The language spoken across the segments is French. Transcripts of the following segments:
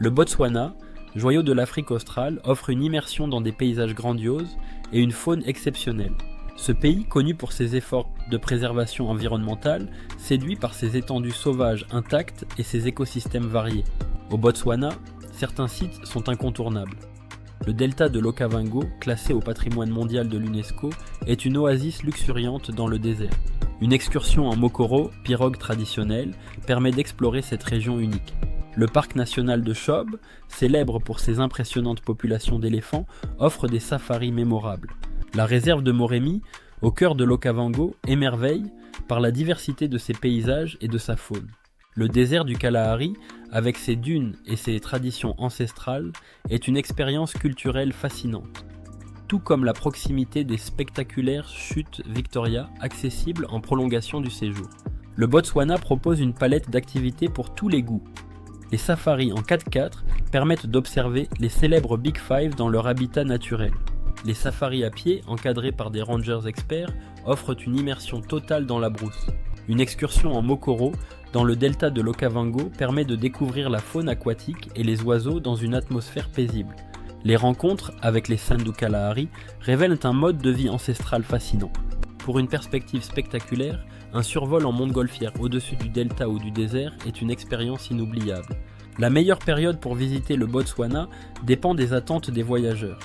Le Botswana, joyau de l'Afrique australe, offre une immersion dans des paysages grandioses et une faune exceptionnelle. Ce pays, connu pour ses efforts de préservation environnementale, séduit par ses étendues sauvages intactes et ses écosystèmes variés. Au Botswana, certains sites sont incontournables. Le delta de l'Okavango, classé au patrimoine mondial de l'UNESCO, est une oasis luxuriante dans le désert. Une excursion en mokoro, pirogue traditionnelle, permet d'explorer cette région unique. Le parc national de Chobe, célèbre pour ses impressionnantes populations d'éléphants, offre des safaris mémorables. La réserve de Moremi, au cœur de l'Okavango, émerveille par la diversité de ses paysages et de sa faune. Le désert du Kalahari, avec ses dunes et ses traditions ancestrales, est une expérience culturelle fascinante. Tout comme la proximité des spectaculaires chutes Victoria, accessibles en prolongation du séjour. Le Botswana propose une palette d'activités pour tous les goûts. Les safaris en 4x4 permettent d'observer les célèbres Big Five dans leur habitat naturel. Les safaris à pied, encadrés par des rangers experts, offrent une immersion totale dans la brousse. Une excursion en mokoro, dans le delta de l'Okavango, permet de découvrir la faune aquatique et les oiseaux dans une atmosphère paisible. Les rencontres avec les Sandu Kalahari révèlent un mode de vie ancestral fascinant. Pour une perspective spectaculaire, un survol en montgolfière au-dessus du delta ou du désert est une expérience inoubliable. La meilleure période pour visiter le Botswana dépend des attentes des voyageurs.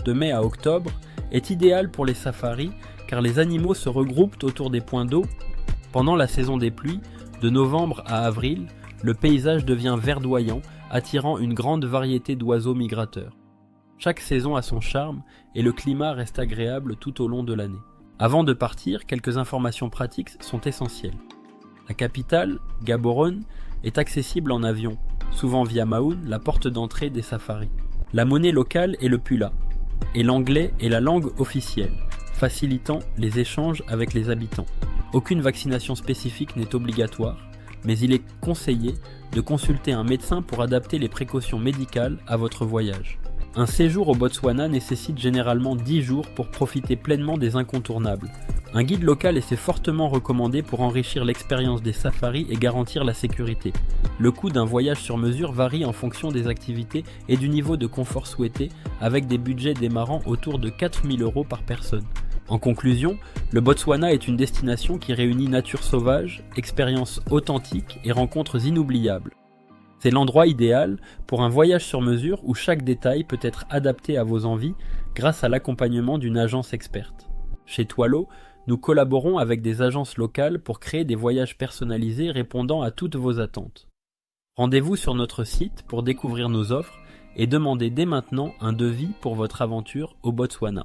De mai à octobre est idéal pour les safaris car les animaux se regroupent autour des points d'eau. Pendant la saison des pluies, de novembre à avril, le paysage devient verdoyant, attirant une grande variété d'oiseaux migrateurs. Chaque saison a son charme et le climat reste agréable tout au long de l'année. Avant de partir, quelques informations pratiques sont essentielles. La capitale, Gaborone, est accessible en avion, souvent via Maun, la porte d'entrée des safaris. La monnaie locale est le pula, et l'anglais est la langue officielle, facilitant les échanges avec les habitants. Aucune vaccination spécifique n'est obligatoire, mais il est conseillé de consulter un médecin pour adapter les précautions médicales à votre voyage. Un séjour au Botswana nécessite généralement 10 jours pour profiter pleinement des incontournables. Un guide local est fortement recommandé pour enrichir l'expérience des safaris et garantir la sécurité. Le coût d'un voyage sur mesure varie en fonction des activités et du niveau de confort souhaité, avec des budgets démarrant autour de 4 000 € par personne. En conclusion, le Botswana est une destination qui réunit nature sauvage, expériences authentiques et rencontres inoubliables. C'est l'endroit idéal pour un voyage sur mesure où chaque détail peut être adapté à vos envies grâce à l'accompagnement d'une agence experte. Chez Twalo, nous collaborons avec des agences locales pour créer des voyages personnalisés répondant à toutes vos attentes. Rendez-vous sur notre site pour découvrir nos offres et demandez dès maintenant un devis pour votre aventure au Botswana.